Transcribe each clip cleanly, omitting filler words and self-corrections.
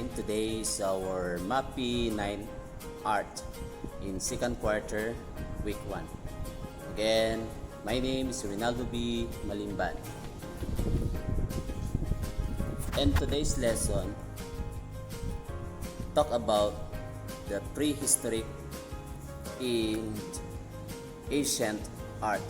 9. Today is our MAPEH 9 art in second quarter, week 1. Again, my name is Rinaldo B. Malimban. And today's lesson talk about the prehistoric in ancient art.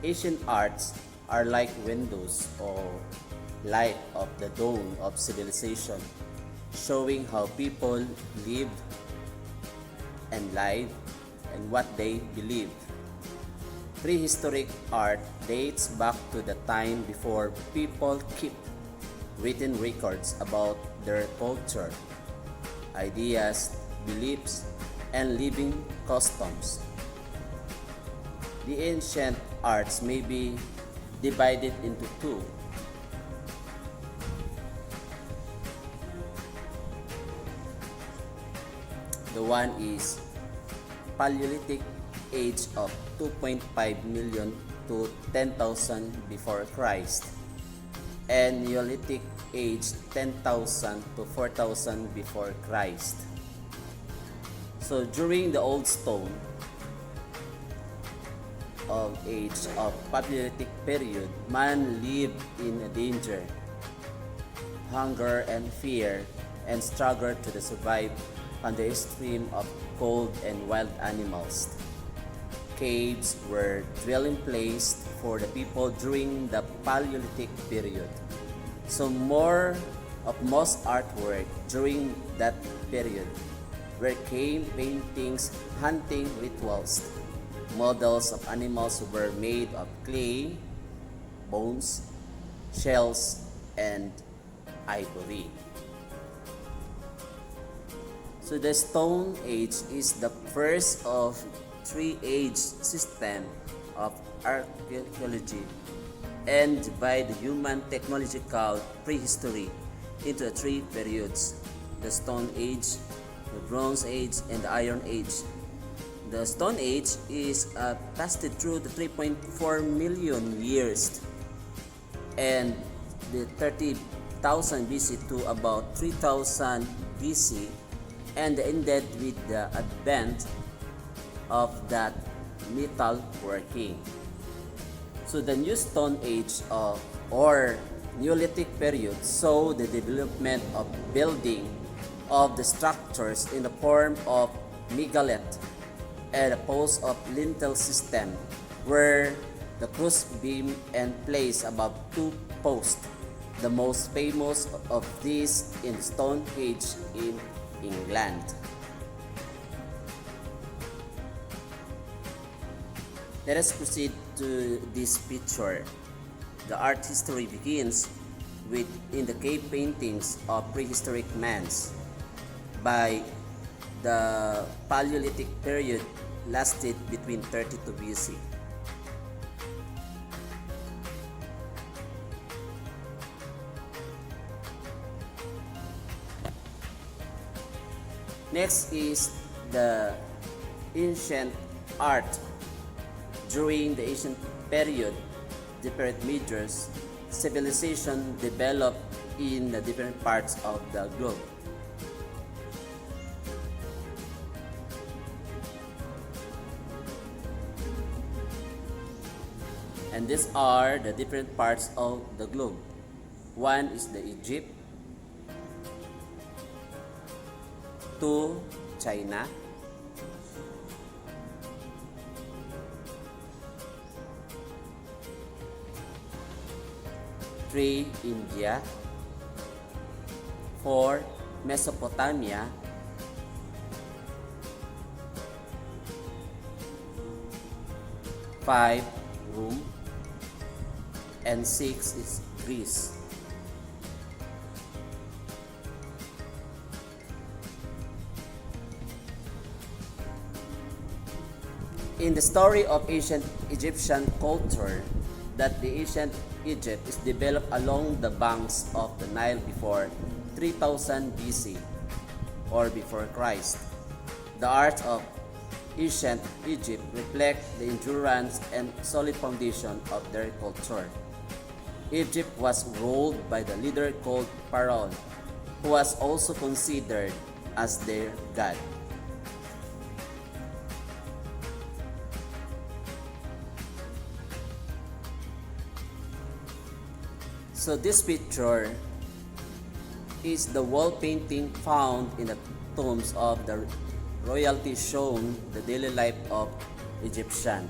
Ancient arts are like windows or light of the dawn of civilization, showing how people lived and lied and what they believed. Prehistoric art dates back to the time before people kept written records about their culture, ideas, beliefs, and living customs. The ancient arts may be divided into two. The one is Paleolithic age of 2.5 million to 10,000 before Christ, and Neolithic age 10,000 to 4,000 before Christ. So during the Old Stone of age of Paleolithic period, man lived in a danger, hunger and fear, and struggled to survive under extreme of cold and wild animals. Caves were dwelling place for the people during the Paleolithic period. So most artwork during that period were cave paintings, hunting rituals. Models of animals were made of clay, bones, shells, and ivory. So the Stone Age is the first of three-age system of archaeology and divide human technological prehistory into three periods: the Stone Age, the Bronze Age, and the Iron Age. The Stone Age is lasted through the 3.4 million years and the 30,000 BC to about 3,000 BC, and ended with the advent of that metalworking. So the New Stone Age or Neolithic period saw the development of building of the structures in the form of megalith and a post of lintel system, where the cross beam and placed above two posts. The most famous of these in Stone Age in England. Let us proceed to this picture. The art history begins with in the cave paintings of prehistoric mans. By the Paleolithic period lasted between 32 BC. Next is the ancient art. During the ancient period, different major civilization developed in the different parts of the globe. And these are the different parts of the globe. One is the Egypt, two, China, three, India, four, Mesopotamia, five, Rome, and 6 is Greece. In the story of ancient Egyptian culture, that the ancient Egypt is developed along the banks of the Nile before 3000 BC or before Christ. The art of ancient Egypt reflect the endurance and solid foundation of their culture. Egypt was ruled by the leader called Pharaoh, who was also considered as their god. So this picture is the wall painting found in the tombs of the royalty showing the daily life of Egyptian.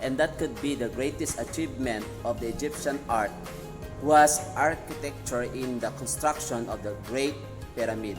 And that could be the greatest achievement of the Egyptian art was architecture in the construction of the Great Pyramid.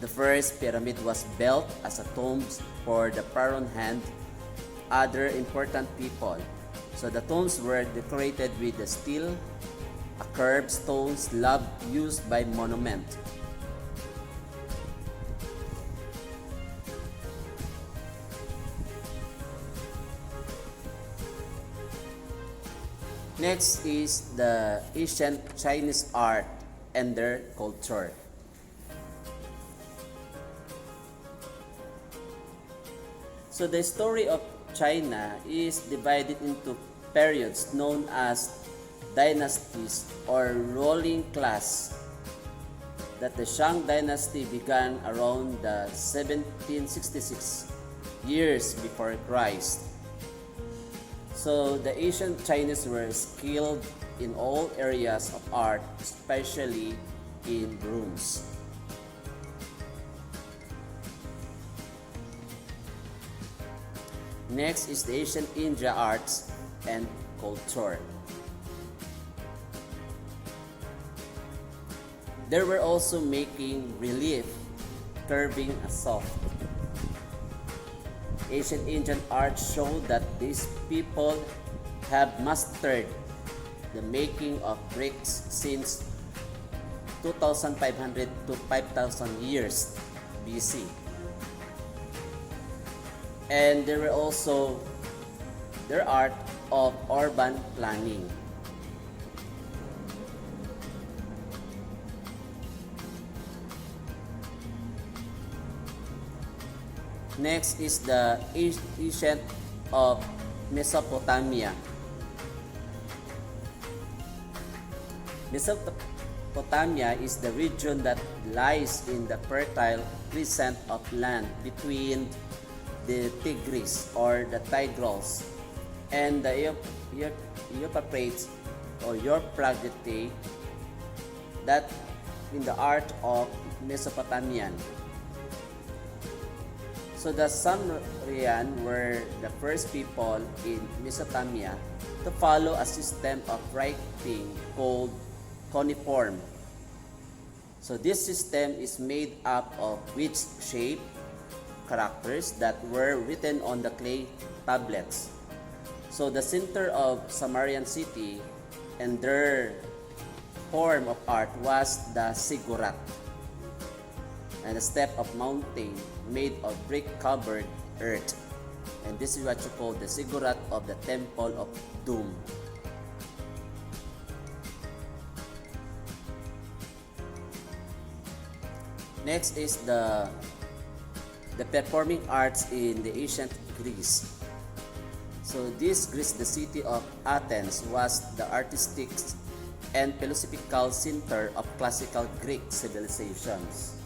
The first pyramid was built as a tomb for the pharaoh and other important people. So the tombs were decorated with the steel, a curved stone slab used by monument. Next is the ancient Chinese art and their culture. So the story of China is divided into periods known as dynasties or ruling class. That the Shang dynasty began around the 1766 years before Christ. So the ancient Chinese were skilled in all areas of art, especially in bronze. Next is the ancient India arts and culture. They were also making relief, carving a soft. Ancient Indian art showed that these people have mastered the making of bricks since 2,500 to 5,000 years BC. And there were also their art of urban planning. Next is the ancient of Mesopotamia. Mesopotamia is the region that lies in the fertile crescent of land between the Tigris or the Tigris and the Euphrates or Euphrates, that in the art of Mesopotamian. So the Sumerian were the first people in Mesopotamia to follow a system of writing called cuneiform. So this system is made up of wedge shaped characters that were written on the clay tablets. So the center of Sumerian city and their form of art was the ziggurat, and a step of mountain made of brick-covered earth. And this is what you call the ziggurat of the Temple of Doom. Next is the performing arts in the ancient Greece. So this Greece, the city of Athens, was the artistic and philosophical center of classical Greek civilizations.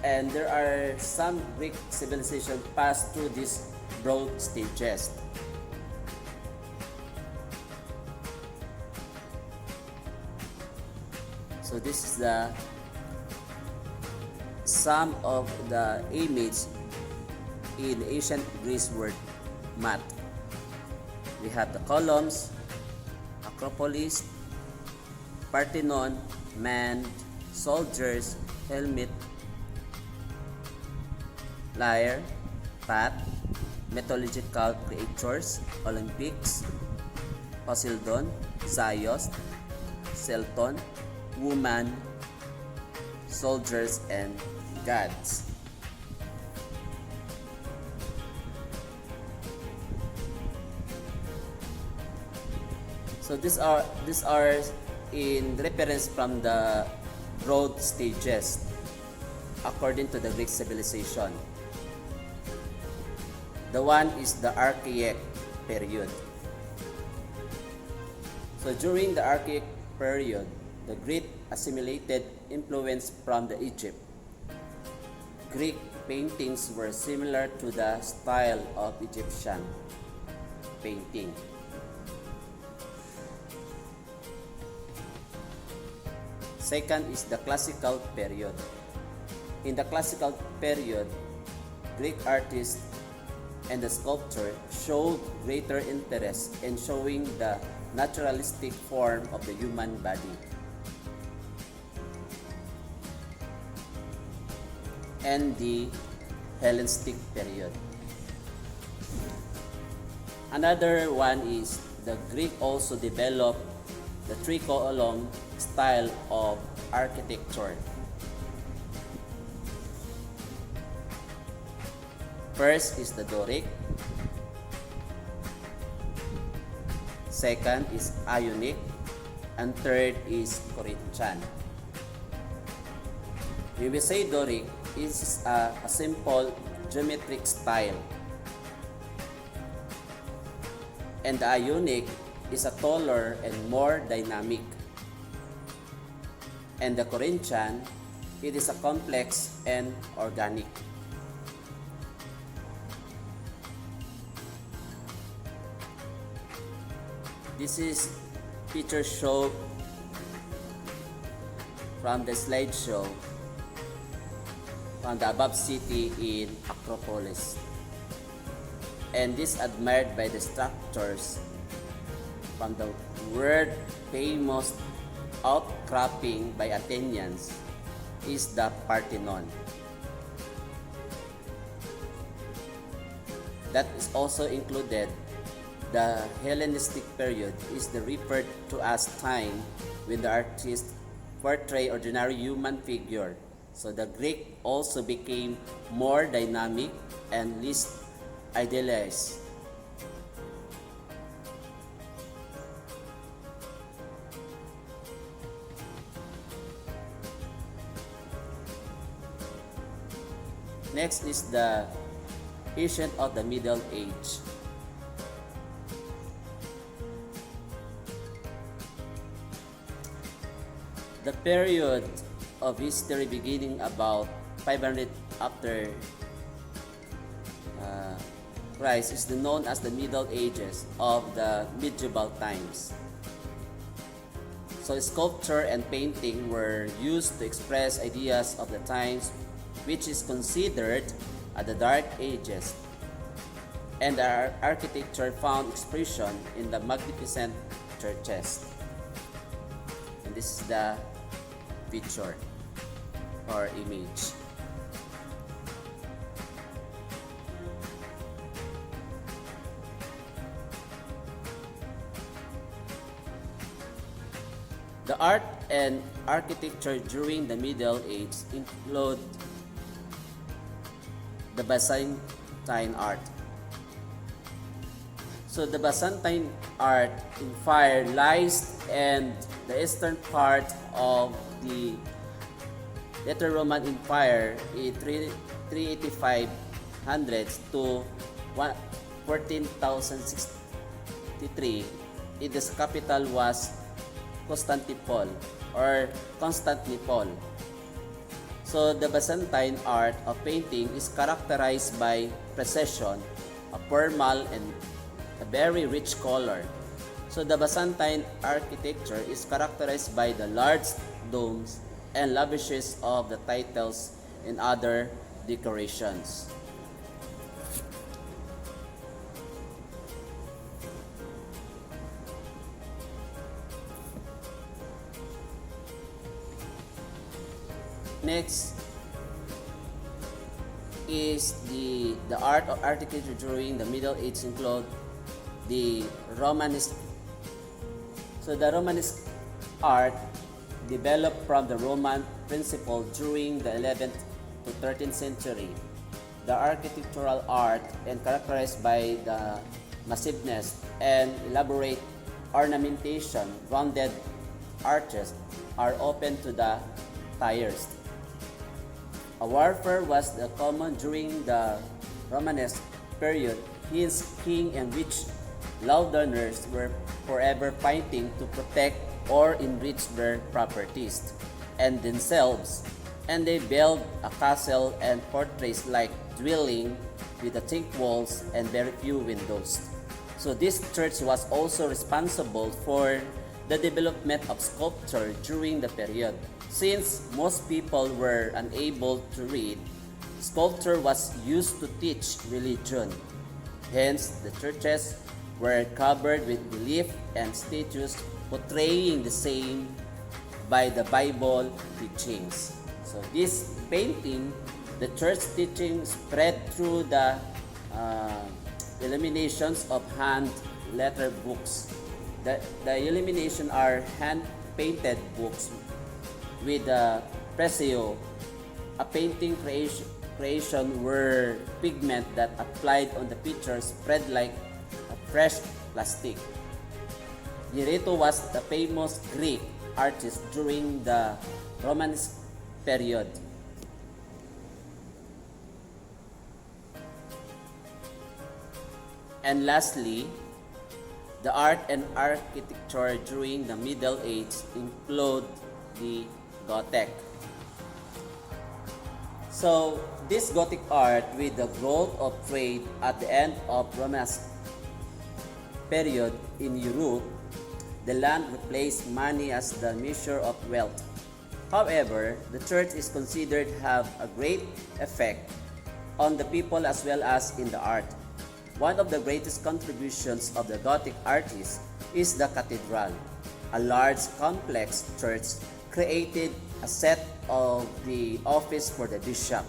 And there are some Greek civilizations passed through these broad stages. So this is the some of the image in ancient Greece word math. We have the columns, Acropolis, Parthenon, man, soldiers, helmet, lyre, path, mythological creatures, Olympics, Poseidon, Zeus, Celton, woman, soldiers, and gods. So these are in reference from the broad stages according to the Greek civilization. The one is the Archaic period. So during the archaic period, the Greek assimilated influence from the Egypt. Greek paintings were similar to the style of Egyptian painting. Second is the classical period. In the classical period, Greek artists and the sculptor showed greater interest in showing the naturalistic form of the human body. And the Hellenistic period. Another one is the Greek also developed the three-column style of architecture. First is the Doric. Second is Ionic. And third is Corinthian. When we say Doric, it is a simple geometric style. And the Ionic is a taller and more dynamic. And the Corinthian, it is a complex and organic. This is picture show from the slideshow from the above city in Acropolis. And this admired by the structures from the world famous outcropping by Athenians is the Parthenon. That is also included. The Hellenistic period is the referred to as time when the artist portray ordinary human figure. So the Greek also became more dynamic and less idealized. Next is the ancient of the Middle Age. The period of history beginning about 500 after Christ is known as the Middle Ages of the medieval times. So sculpture and painting were used to express ideas of the times, which is considered the Dark Ages. And our architecture found expression in the magnificent churches. And this is the picture or image. The art and architecture during the Middle Ages include the Byzantine art. So the Byzantine art in fire lies in the eastern part of the later Roman Empire in 385 to 14,063. Its capital was Constantinople. So the Byzantine art of painting is characterized by precision, a formal and a very rich color. So the Byzantine architecture is characterized by the large domes and lavishes of the titles and other decorations. Next is the art of architecture during the Middle Ages include the Romanesque. So the Romanesque art developed from the Roman principle during the 11th to 13th century. The architectural art and characterized by the massiveness and elaborate ornamentation, rounded arches are open to the tires. A warfare was common during the Romanesque period. His king and rich landowners were forever fighting to protect or enrich their properties and themselves, and they build a castle and fortress like dwelling with the thick walls and very few windows. So this church was also responsible for the development of sculpture during the period. Since most people were unable to read, sculpture was used to teach religion. Hence, the churches were covered with relief and statues portraying the same by the Bible teachings. So this painting, the church teaching spread through the illuminations of hand letter books. The illumination are hand-painted books with preseo, a painting creation where pigment that applied on the picture spread like a fresh plastic. Giotto was the famous Greek artist during the Romanesque period. And lastly, the art and architecture during the Middle Ages include the Gothic. So, this Gothic art, with the growth of trade at the end of Romanesque period in Europe, the land replaced money as the measure of wealth. However, the church is considered to have a great effect on the people as well as in the art. One of the greatest contributions of the Gothic artists is the cathedral, a large complex church created a set of the office for the bishop.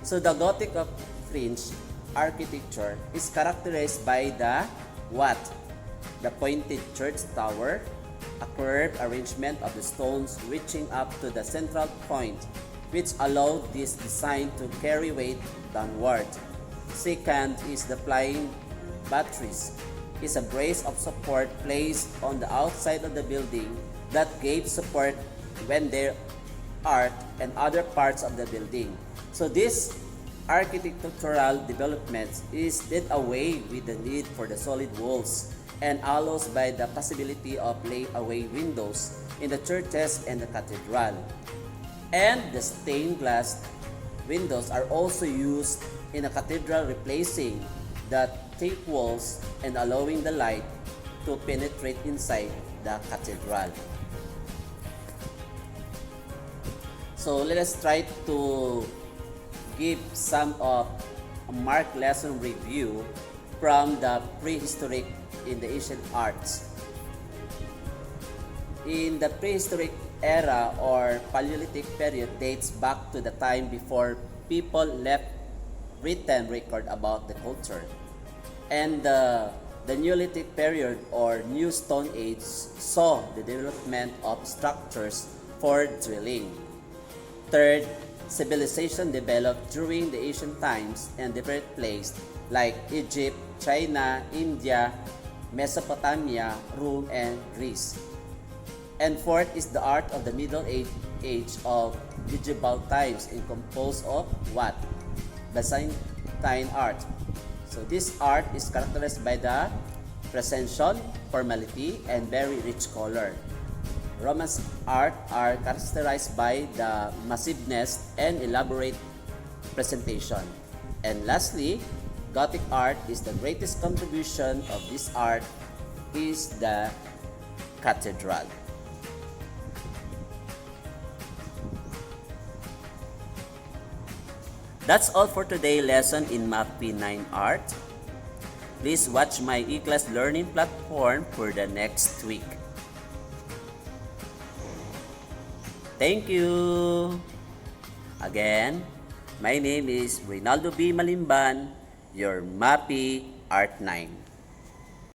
So the Gothic of French architecture is characterized by the what? The pointed church tower, a curved arrangement of the stones reaching up to the central point, which allowed this design to carry weight downward. Second is the flying batteries, is a brace of support placed on the outside of the building that gave support when there art and other parts of the building. So this architectural development is did away with the need for the solid walls and allows by the possibility of layaway windows in the churches and the cathedral. And the stained glass windows are also used in a cathedral, replacing the thick walls and allowing the light to penetrate inside the cathedral. So let us try to give some of a mark lesson review from the prehistoric in the ancient arts. In the prehistoric era or Paleolithic period dates back to the time before people left written record about the culture. And the Neolithic period or New Stone Age saw the development of structures for drilling. Third, civilization developed during the ancient times and different places like Egypt, China, India, Mesopotamia, Rome, and Greece. And fourth is the art of the Middle Age of medieval times and composed of what? Byzantine art. So this art is characterized by the precision, formality, and very rich color. Romance art are characterized by the massiveness and elaborate presentation. And lastly, Gothic art is the greatest contribution of this art is the cathedral. That's all for today's lesson in MAPEH 9 Art. Please watch my e-class learning platform for the next week. Thank you! Again, my name is Reynaldo B. Malimban, your MAPEH Art 9.